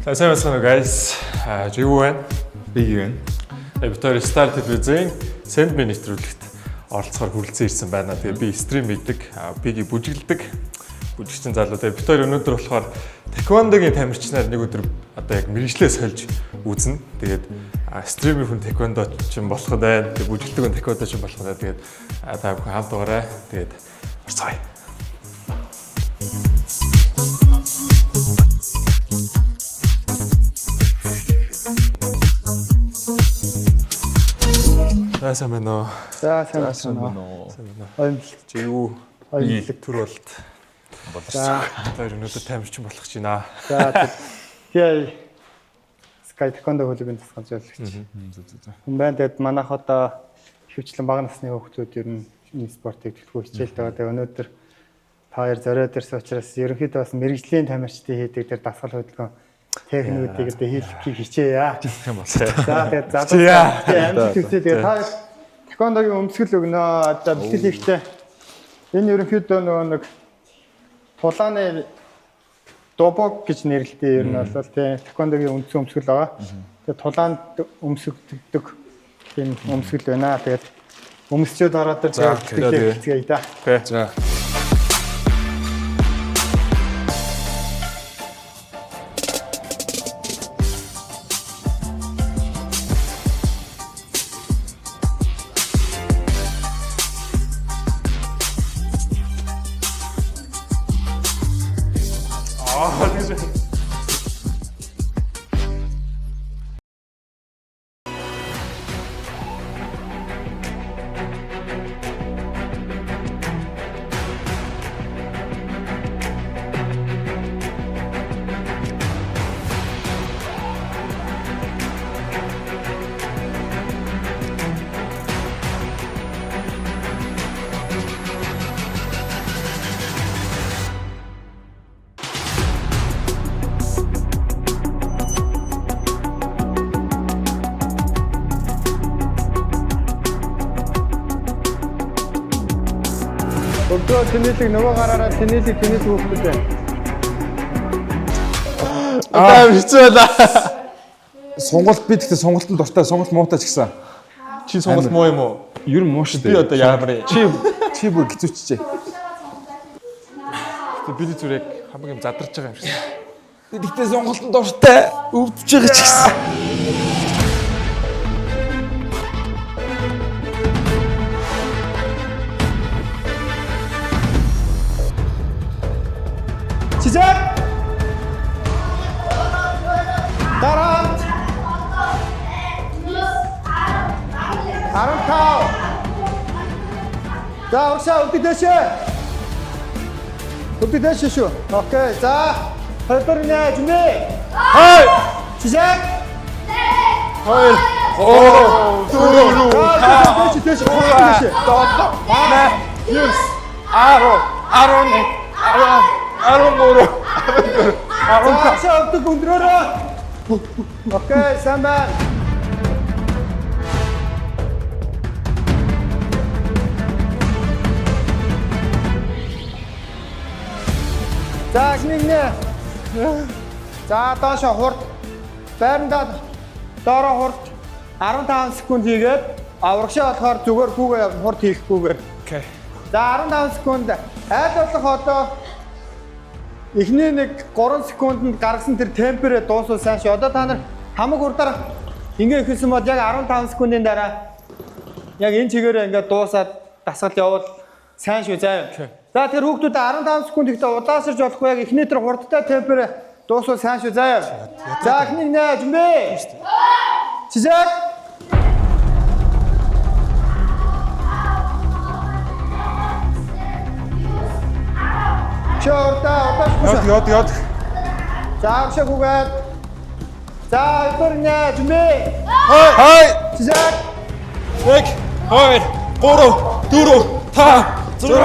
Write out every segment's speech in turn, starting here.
сайн байна guys. Юу вэ? Би юу вэ? Бид Star телевизийн Sandman нэвтрүүлэгт оролцохоор хүрэлцэн ирсэн байна. Тэгээ би стрим хийдэг, бигийг бүжиглдэг. Бүжигчин залуу. Тэгээ бид өнөөдөр болохоор тэквондогийн тамирчнаар нэг өдөр одоо яг мэрэгчлээ сольж үзнэ. Тэгээд стримийн хүн тэквондо ч юм болох байна. Тэгээ бүжиглдэг хүн тэквондо ч юм болох байна. Тэгээд та бүхэн хамт байгаарай. Тэгээд орцгоё. Сайн байна уу? За сайн байна уу? Ойлголт чи юу? Ойлголт төр болт. За хоёр өнөөдөр тамирчин болох гэж байна. За тэгээ Sky Taekwondo хөлбөмбөгийн засгаж явуулагч. Хүн байна. Тэгэд манайх одоо хөвчлэн бага насны хүүхдүүд ер нь энэ спортыг төлөвлөх хичээлтэй байгаа. Тэгээ өнөөдөр та хоёр зориод ирсэн учраас ерөнхийдөө бас мэрэгжлийн тамирчдын хийдэг тэр дасгал хөдөлгөөн техникүүдийг одоо хийлгэхийг хичээе. Тийм болсон. За тэгээд амжилт хүсье. Тэгээд та Taekwondo-гийн өмсгөл өгнө. Одоо бэлтгэл хийхдээ энэ ерөнхийдөө нөгөө нэг тулааны добог гэж нэрлэдэг ер нь бол тийм Taekwondo-гийн үндсэн өмсгөл байгаа. Тэгээд тулаанд өмсгөгдөг тийм өмсгөл байна. Тэгээд өмсчөөд ороод тэр бэлтгэл хийцгээе да. Окей. За. Өглөө тэнэлэг нөгөө гараараа тэнэлэг хөөхдөг байна. Хэцүү байлаа. Сонголт би тэгтээ сонголтод дуртай, сонголт муутай ч гэсэн. Чи сонголт муу юм уу? Ер нь муу шүү дээ. Би одоо яамаар чи бүр хэцүүчжээ. Би зүрэг хамгийн задарч байгаа юм шиг. Би тэгтээ сонголтод дуртай, өвдөж байгаа ч гэсэн. Чижээ. Дараалт. 15. За уршаа өвдөдөшөө. Өвдөдөшөө шүү. Окей. За. Хоёрдорны 준비. Хой. Чижээ. Хоёр. Оо. Дөрөв. Дэш. Доо. Нэ. Юс. Аро. Ароны. Арон. Уршаа өвдөг өндрөөрөө. Окей. Сайн байна. За гинэ. За доошо хурд. Байрандаа доороо хурд 15 секунд хийгээд аврагшаа болохоор зүгээр хүүгээ хурд хийхгүйгээр. Окей. За 15 секунд айлуулах одоо эхний нэг 3 секундэд гаргасан тэр темперээ дуусвал сайн шүү. Одоо та нар хамаг хурдаар ингэ ихсэн бол яг 15 секундын дараа яг энэ чигээрээ ингээд дуусаад дасгал явал сайн шүү заа. За тэр хүүхдүүд 15 секунд ихтэй удаасарч болохгүй яг эхний тэр хурдтай темперээ дуусвал сайн шүү заа. За эхний нэ 준비. 시작. Йод. 자, 시작하고. 자, 이거는요, 준비. Хой. 시작. 1 2 3 4 5 6 7 8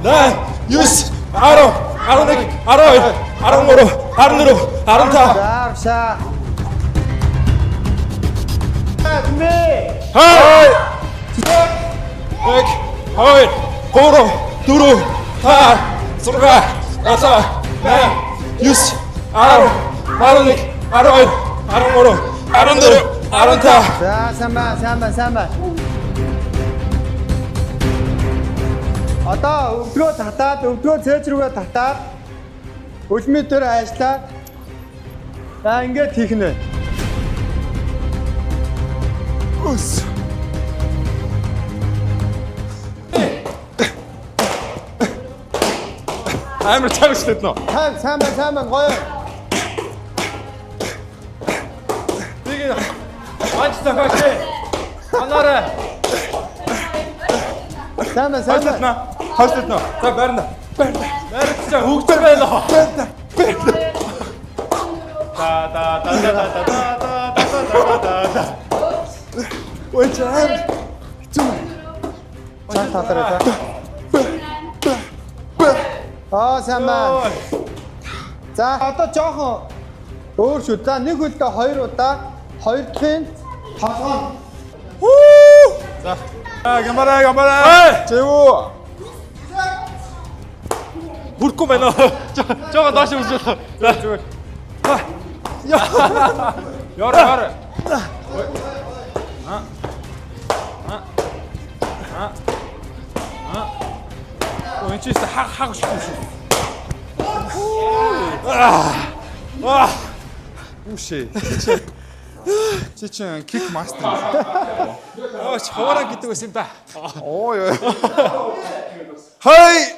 9 10 11 12 13 14 15 자, 자. 자, 준비. Хой. 시작. 1 2 3 4 5 6 7 8 9 10 За сайн байна. Одоо өвдгөө татаад, өвдгөө цээж рүүгээ татаад үлмийн дээр ажиллаад за ингээд хийх нэ. Ус. Амар чангачлаад нөө. Сайн байна гоё. Тийг анч захаач. Анаараа. Сайн байна. Хойшлоо. За барна. Барна чаа хөгжөр байна. Да. Ой чам. Чам татараа. Сайн байна. За одоо жоохон өөр шүү. За нэг хөлдөө 2 удаа, хоёр дахын толгоо. За. Гамбараа. Зэвүү. Хүрхгүй байна. Жоо доош үзүүлээ. За зүгээр. Яра. Ой чист хаг шүү. Үшээ. Чи чинь кик мастер. Хаваараа гэдэг байсан юм да. Ой. Хай.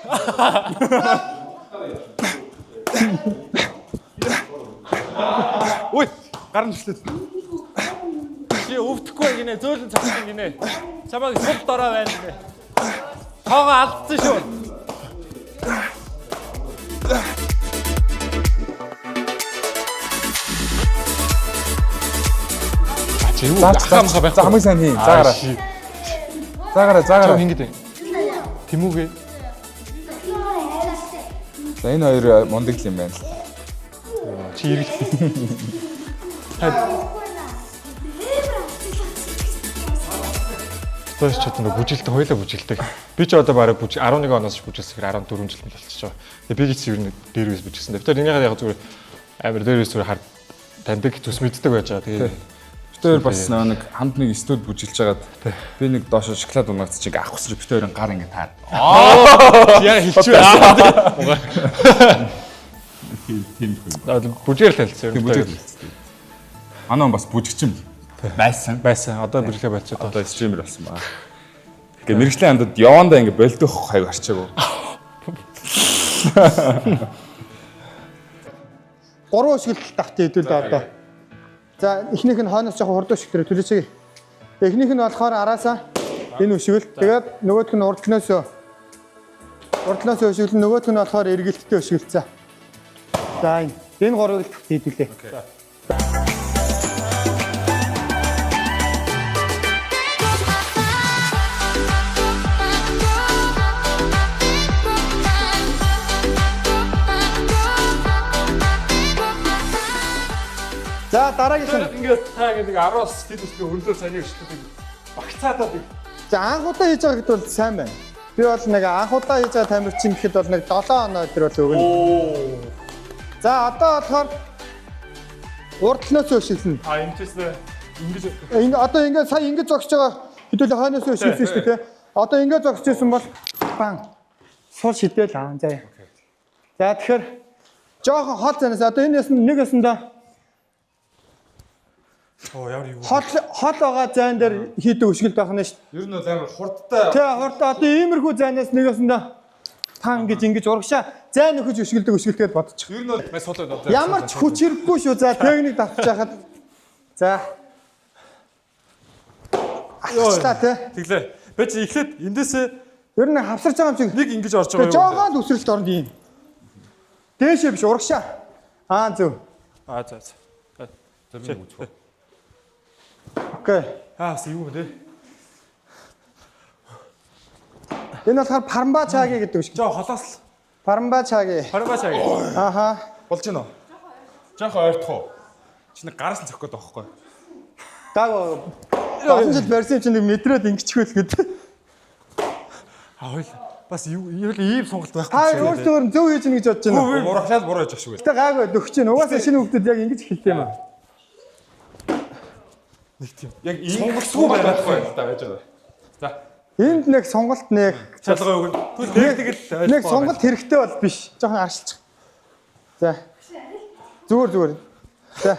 Ой, гарна шлээ. Чи өвдөхгүй гинэ, зөөлөн цацсан гинэ. Чамайг сүлд ороо байна гинэ. Тоогоо алдсан шүү. За хамгийн сайн хийн. Заагаараа. Ингээд Тэмүүгээ. За энэ хоёр мундаг л юм байна. Чи ирэх. Төөс ч одоо бүжилдэг, хоёлаа бүжилдэг. Би ч одоо бараг 11 оноос бүжилсэхээр 14 жил болчихж байгаа. Тэгээ би ч ер нь дээрээс бүжилсэн. Тэр энийгээ яг зүгээр амар дээрээс зүгээр хар таньдаг төс мэддэг байж байгаа. Тэгээ битээр бас нэг хамт нэг студ бүжилж байгаад би нэг доош шоколад унаацчих ингээ авах гэж битээрийн гар ингээ таад. яа хэлчихвээ. Бүжгээр л хэлсэн. Манай он бас бүжигчин байсан. Одоо бүжиглээ болчиход одоо стример болсон баа. Ингээ мэрэгчлийн хандад явандаа ингээ болдох хаяг арчаагүй. 3 өсгөл давтаа хэдүүлээ одоо. За эхнийх нь хойноос жоохон хурдан өсгөлөөр төлөөчэй. Эхнийх нь болохоор араасаа энэ өсгөл. Тэгээд нөгөөх нь урдлноос өсгөл, нөгөөх нь болохоор эргэлттэй өсгөл. За энэ 3-ыг давтаа хэдүүлээ. За дараагийнх нь ингээд та гэдэг 10-аас тэд үсгээ хөндлөө саний өшөлтөд багцаадаад. за анхудаа хийж байгаа гэдэг бол сайн байна. Би бол нэг анхудаа хийж байгаа тамирчин гэхэд бол нэг 7 оноо өдөр бол өгнө. За одоо болохоор урдлноос өшөглөн. Энэчээс ингэж Энэ одоо ингээд сая ингэж зогсож байгаа хэдүүлээ хойноос өшөглсөн шүү дээ. Одоо ингээд зогсож байсан бол бан сул шидэл аа. За тэгэхээр жоохон хол занаас одоо энэ нэг ясандаа ямар юу. хол байгаа зайн дээр хийдэг өшгөлд байх нь шүү дээ. Ер нь бол амар хурдтай. Тэгээ хурд одоо иймэрхүү зайнаас нэг ясандаа тан ингэж урагшаа зайн нөхөж өшгөлдөг өшгөлгээд бодчих. Ер нь бол Маш сул байна. Ямар ч хүч хэрэггүй шүү. За техник давтаж хахад. За. Ачтаа тий. Тэглээ. Би чи эхлээд эндээсээ Ер нь хавсарч байгаа юм шиг. нэг ингэж орж байгаа юм. Жоогоод үсрэлт орнд юм. Дээшээ биш урагшаа. Зөв. За. зөв үзэх. Окей. Бас юу вэ? Энэ болохоор парамба чаги гэдэг шиг. Жоо холоос Парамба чаги. Парамбачаа. Ааха. Болж гинөө. Жаахан ойртох уу? Чи нэг гараас нь цохих гээд байгаа байхгүй. Даг. Олон жил барьсан чинь нэг мэдрээд ингэчихвэл гэдэг. Хойл. бас ийм сонголт байхгүй. Та өөрсдөө зөв хийж гэнэ гэж бодож байна. Мурахлаад буруу яж ах шиг Гэтэ гайгүй дөгч чинь. Угаасаа шинэ хүмүүс яг ингэж хэлдэг юм аа. Нэг тийм. яг сонголтгүй байхгүй л та байж байгаа. За. Энд нэг сонголт нэг Шалгаа өгнө. Тэгэл нэг сонголт хэрэгтэй бол биш. Жохон аршилчих. За. Зүгээр. За.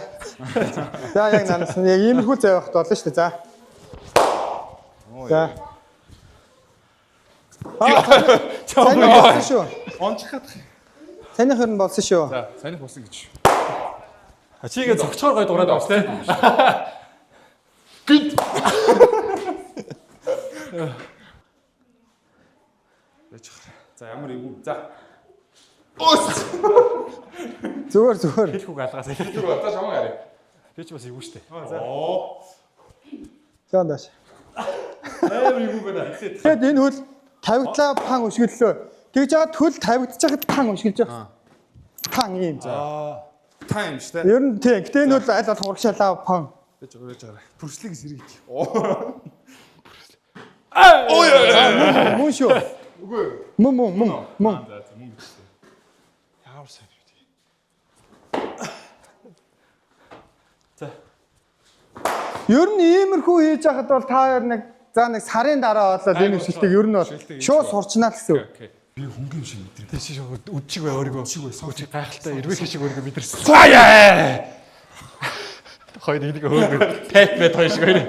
За яг нанаас яг иймэрхүү зай явахд болно шүү дээ. За. За. Сайн болсон шүү. Онцхаад. Санийх хөрн болсон шүү. За, санийх болсон гэж. Чигээ зогчоор гой дуурайд авч тээ. Гинт. За ямар юм. За. Ос. Зүгээр. Хэлхүүг алгаас хэлэх. Зүгээр одоо шамаа яриа. Би ч бас ивгүй штэ. Оо. За дааш. Амар ивгүй байна. Тэгэд энэ хөл тавигдлаа пан өшгөллөө. Тэгж жаад хөл тавигдчихад пан өшгөлж байгаа. Пан юм. За. Тайм шүү дээ. Ер нь тийм. Гэтэ энэ хөл аль болох урагшаалаа пан. Байж байгаа. Бүрслийг сэргийт. Мөн шүү. Үгүй. Мөн. За мөн гэжтэй. Ямар сайн бэ? За. Ер нь иймэрхүү хийж байхад бол та нэг сарын дараа болоод энэ өсөлтийг ер нь бол шууд сурчнаа л гэсэн үг. Окей. Би хөнгөн шиг мэдрээ. Тэш шиг үдчиг бай өөрийгөө. Үдчиг гайхалтай эрвэх шиг өөрийгөө мэдэрсэн. Заяа. Хоёр нэг хөөгөө. Пэт хоёр шиг хоёр.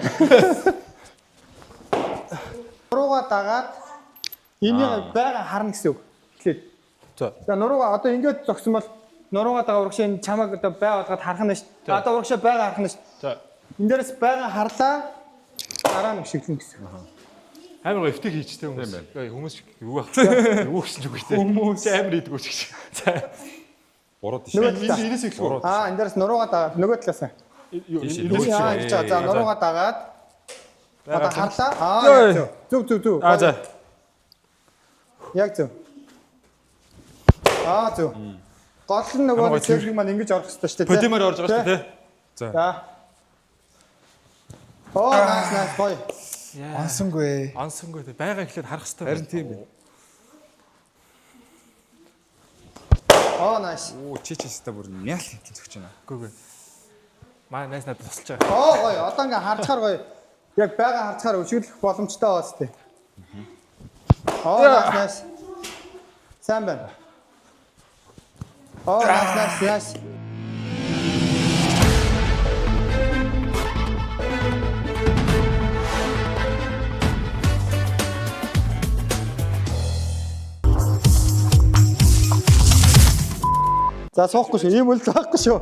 Нуруугаа дагаад энийг байга харна гэсэн үг. Эхлээд. За нуруугаа одоо ингэж зогсон бол нуруугаа дагаа урагшаа энэ чамайг одоо бай болгоод харах нь шүү дээ. Одоо урагшаа байга харах нь шүү дээ. За. Энд дээрээс байга харлаа дараа нь өшөглөн гэсэн. Амар гоо эвтэг хийчтэй хүмүүс. Хүмүүс юу байх вэ? Юу гэсэн ч үгүй те. Хүмүүс амар идэггүй ч гэж. За. Бурууд Нөгөө тийш. талаа. Энэс эхлэх. Энэ дээрээс нуруугаа дагаад нөгөө талаас. За нуруугаа дагаад одоо харлаа. Зүг. За. Яг зөв. Зөв. Гол нь нөгөө сэлэг маань ингэж орох хэрэгтэй шүү дээ. Подимаар орж байгаа шүү дээ. За. Nice boy. Ансангүй. Ансангүй те. Байга эхлээд харах хэрэгтэй. Харин тийм байна. Nice. Оо чичээстэй бүр нял хин зөгч байна. Үгүй. Маа найс надад тусалж байгаа. Гоё. Одоо ингээ харцгаар гоё. Яг байга харцгаар өшөглөх боломжтой байна тест. Nice. Сайн байна. Nice. За суухгүй шүү. Ийм үл заахгүй шүү.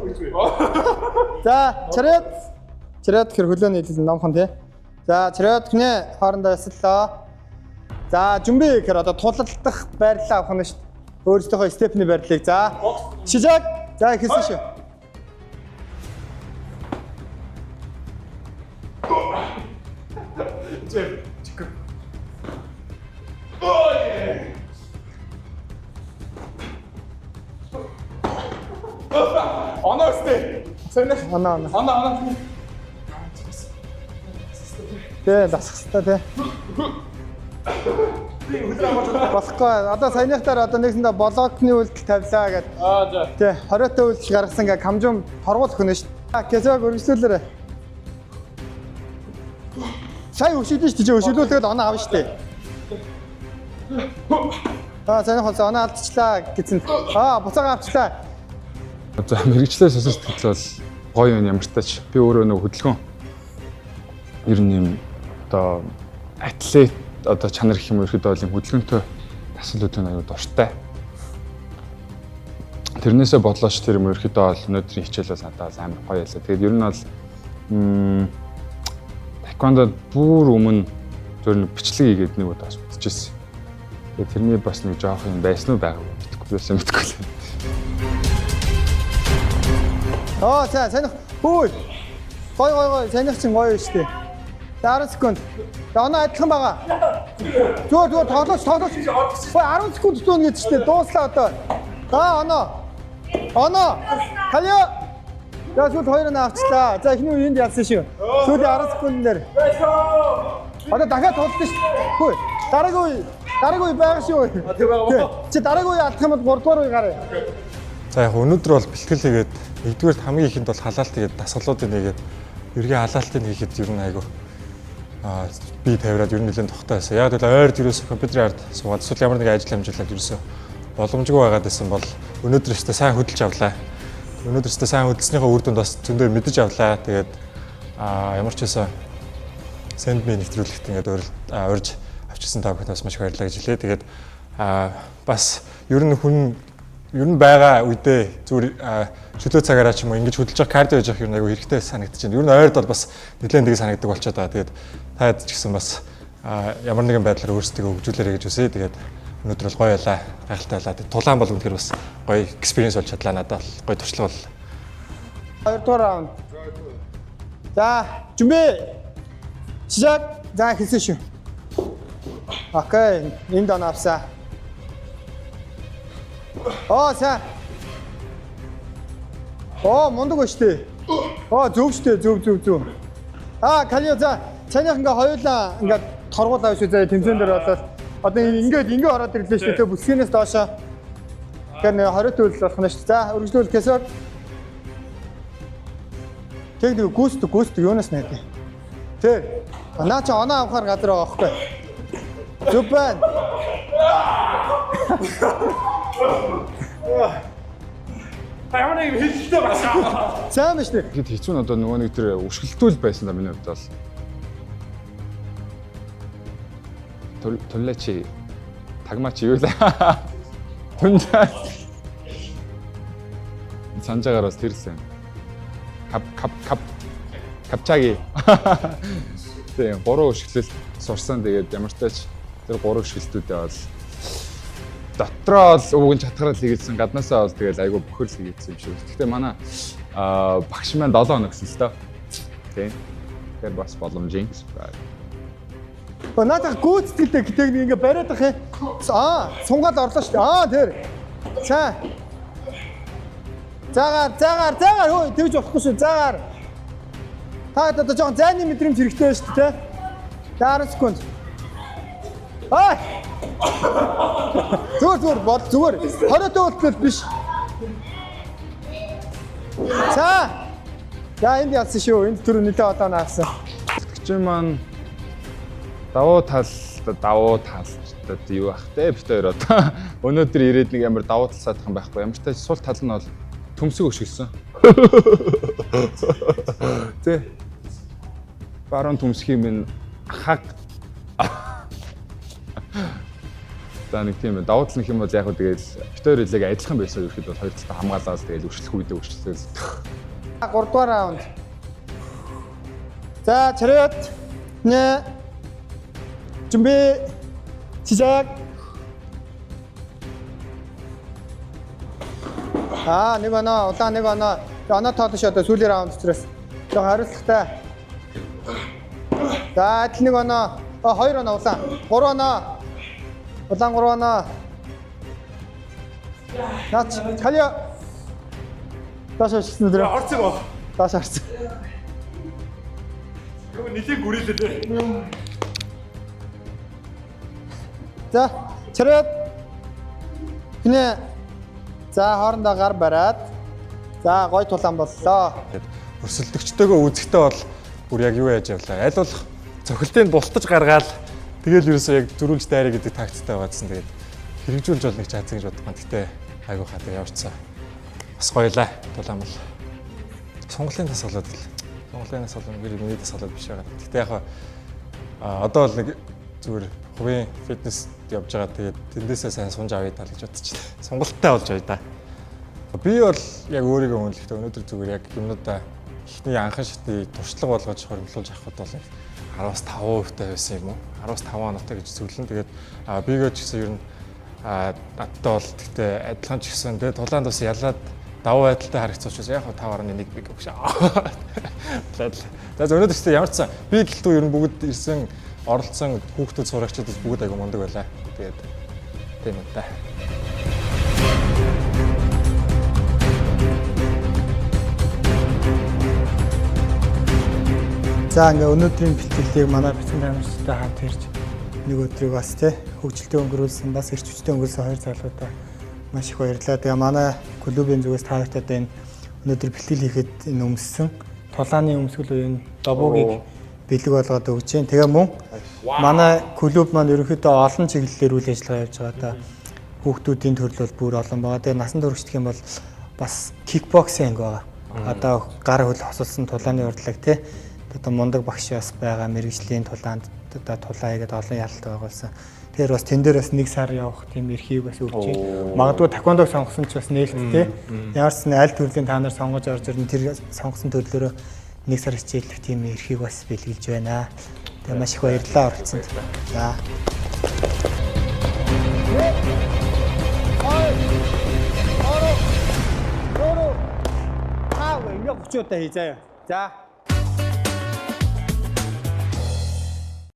За чараад хэр хөлөөний хэлэл номхон тий. За чараад гинэ хоорондоо ясаллаа. За 준비 гэхээр одоо тулалдах байрлал авах нь шүү. Өөрсдийнхөө степний байрлалыг. За шижаг. За хэлсэн шүү. Оноостэй. Оноо. Тэ дасхстай тэ. Болохгүй. Одоо саяныхтаар одоо нэгсэндээ блокны үйлдэл тавилаа гэдэг. За. Тэ 20-т үйлдэл гаргасан гэ камжум хорвол хөнө шүү. Гэсэг өргөжлүүлээрэ. Сая өшөглөө шүү дээ. Өшөглүүлээд оноо авна шүү дээ. Саяны хол оноо алдчихлаа гэсэн. Буцаага авчлаа. За мэрэгчлээ сонсож сэтгэл бол гоё юм ямар ч тач би өөрөө нэг хөдөлгөөн ер нь юм одоо атлет одоо чанар гэх юм ерөөдөө бол юм хөдөлгөөнтэй тасалуудын аюу дуртай. Тэрнээсээ бодлооч тэр юм ерөөдөө бол өнөөдрийн хичээлээс надад амар гоё ялаа. Тэгээд ер нь бол таеквондод бүр өмнө зөв бичлэг хийгээд нэг удаа бас үзчихсэн. Тэгээд тэрний бас нэг жоох юм байсан уу байгаагүй мэдэхгүй байсан мэдэхгүй л. Сайн. Хөөе. Гой. Санийх чинь гоё шүү дээ. 10 секунд. За оноо адилхан байгаа. Зүгээр тоглооч. Хөөе 10 секунд дуун гэж шүү дээ. Дууслаа одоо. Оноо. Хаяа. За сүүл 2-ыг авчлаа. За эхний үеинд ялсан шүү. Сүүлийн 10 секунд дээр. Одоо дахиад тоглолт шүү. Хөөе. Дараагийн үе. Дараагийн үе байгаа шүү. Тэг байгаа. Чи дараагийн үе алдах юм бол 3 дугаар үе гараа. За яг өнөөдөр бол бэлтгэл хийгээд нэгдүгээр хамгийн ихэнд бол халаалт хийгээд дасгалуудыг нэгээд ергийн халаалтыг хийхэд ер нь айгу би тавираад ер нь нэлээд тогтоо байсан. Яг л ойр дээрээс компьютерийн ард суугаад эсвэл ямар нэг ажил амжилаад ерөөсөө боломжгүй байгаад байсан бол өнөөдөр өстө сайн хөдөлж авлаа. Өнөөдөр өстө сайн хөдөлснийхөө үр дүнд бас зөндөө мэдэж авлаа. Тэгээд ямар ч байсан send me нэвтрүүлэгт ингээд урьж авчирсан та бүхэнд бас маш их баярлалаа гэж хэлээ. Тэгээд бас ер нь байгаа үедээ зүгээр чөлөө цагаараа ч юм уу ингэж хөдөлж байгаа кардио хийж явах юм айгүй хэрэгтэй санагдаж байна. Ер нь ойрд бол бас нэлээд тийг санагддаг болчиход байгаа. Тэгээд таад ч гэсэн бас ямар нэгэн байдлаар өөрсдөө хөгжүүлээрэй гэж үсэ. Тэгээд өнөөдөр бол гоё байлаа, гайхалтай байлаа. Тулаан бол үнэхээр бас гоё экспириенс болж чадлаа надад бол гоё туршлага бол. 2 дугаар раунд. За, 준비. 시작. За, хэлсэн шүү. Окей, энд авсаа. За. Мундаг ба штэ. Зөв штэ, зөв. Калио за. Цаних ингээ хоёулаа ингээ торгуул авш үзээ тэмцээн дээр болоод одоо ингээ ороод ирлээ штэ. Тэ бүсгийнээс доошоо. Тэгэхээр 20 төвл болох нь штэ. За, үргэлжлүүл гэсээр. Тэг гүйст юунаас найдаа. Тэг. Наа чи оноо авахар газар байгаа байхгүй. Зүг байна. Ямар нэг хэлэлтэй басаа. Сайн биш үү? Тэгэхэд хэцүү нь одоо нөгөө нэг тэр өшгөлтүүл байсан да миний хувьд бол. Төлөөчи тагмаач юу лээ. Түнжаа. Санжаагаар бас тэрсэн. Капчаги. Тэгээ 3 өшгөлөл сурсан. Тэгээд ямар ч тач тэр 3 өшгөлтүүдээ бол дотроо л өвгөн чатгарал хийгээсэн, гаднаасаа бол тэгэл айгүй бөхөрл хийгээсэн юм шиг. Гэхдээ манай багш маань 7 хоног гэсэн л тоо. Тийм. Тэр бас боломжийн. Надад гүйцэтгэлтэй гэдэг ингээ бариад ах юм. Сунгаад орлоо шүү дээ. Тэр. Сайн. Заагаар хөөе тэгж болохгүй шүү. Заагаар. Та одоо жоохон зайны мэдрэмж хэрэгтэй шүү дээ. 10 секунд. Зүгээр бод зүгээр. 20 төвөлт биш. За энд ялсан шүү. Энд түр нэлээд одоо наасан. Тэгчэн маань давуу тал юу ах те бит хоёр одоо өнөөдөр ирээд нэг амар давуу тал саадах юм байхгүй. Ямар ч тач сул тал нь бол төмсөг өшгөлсөн. Тэ. Баруун төмсгийн минь хаг. За нэг тийм давуу тал нөх юм бол яг хөө тэгэл бит хоёр хэлэг адилхан байсан ерхэд бол хоёр талаа хамгаалаад тэгэл өршлөх үедээ өршлөсөн. 3 дугаар раунд. За чарет. Нэ. 준비. 시작. нэг оноо, улаан нэг оноо. Оноо тоодош одоо сүүлийн раунд учраас. Жог хариуцлагатай. За адил нэг оноо. 2 оноо улаан. 3 оноо. Улаан 3 оноо. Наач калио. Таш очсон үү? Орцсон боо. Таш орсон. Юу нэлээд гүрэлээ. За, чарет. Хинэ. За, хоорондоо гар бариад. За, гой тулаан боллоо. Өрсөлдөгчтэйгөө үзэхдээ бол бүр яг юу яаж явлаа. Аль болох цохилтыг бултаж гаргаад тэгэл ерөөсөө яг зөрүүлж дайраа гэдэг тактиктай байгаадсан. Тэгээд хэрэгжүүлж бол нэг чаацсан гэж боддог. Гэхдээ айгуу хатаа яварцсан. Бас гоёлаа. Тулаан бол. Сонголын тасгалаад л. Сонголын тасгалаа миний тасгалаад биш байгаа. Гэхдээ яг одоо бол нэг зүгээр хувийн фитнес явж байгаа. Тэгээд тэндээсээ сайн сунж авъя тал гэж бодчихлаа. Сонголттой болж байгаа да. Би бол яг өөрийгөө үнэлэхдээ өнөөдөр зүгээр яг юмнуудаа ихний анхан шатны туршлага болгож хоримтлуулж авахд бол 10-5% таа байсан юм уу? 10-5 оноотой гэж зөвлөн. Тэгээд бигээ ч гэсэн ер нь надтай бол гэхдээ адилхан ч гэсэн тэгээд тулаанд бас ялаад давуу байдалтай харагцуулж яг 5.1 биг өгш. За өнөөдөр ч ямар ч сан би гэлтүү ер нь бүгд ирсэн оролцсон хүүхдүүд сурагчдад бүгд айгу мундаг байлаа. Тэгээд тийм үү та. За ингээ өнөөдрийн бэлтгэлийг манай бэлтгэл амжилттай хамт ирж нэг өдрийг бас тий хөгжилтэй өнгөрүүлсэн бас эрч хүчтэй өнгөрүүлсэн хоёр залуудаа маш их баярлалаа. Тэгээ манай клубын зүгээс та нарт одоо энэ өнөөдөр бэлтгэл хийхэд энэ өмссөн тулааны өмсгөл үеийн добуугийг бэлэг болгоод өгч जैन. Тэгээ мөн манай клуб маань ерөнхийдөө олон чиглэлээр үйл ажиллагаа явьж байгаа. Хүүхдүүдийн төрөл бол бүр олон байгаа. Тэгээ насан туршдах юм бол бас кикбоксинг байгаа. Одоо гар хөл хосолсон тулааны урдлаг тий. Одоо мундаг багш бас байгаа мэрэгжлийн тулаанд одоо тулаа хийгээд олон ялалт байгуулсан. Тэгэхээр бас тэн дээр бас 1 сар явах тийм эрхийг бас өгч байна. Магадгүй таквондог сонгосон ч бас нээлттэй. Ямар ч аль төрлийн та нар сонгож орж ирэн тэр сонгосон төрлөөрөө 1 сар хичээллэх тийм эрхийг бас бэлгэлж байна. Тэгээ маш их баярлалаа оролцсонд. За. Ингээ 30 удаа хий заяа. За.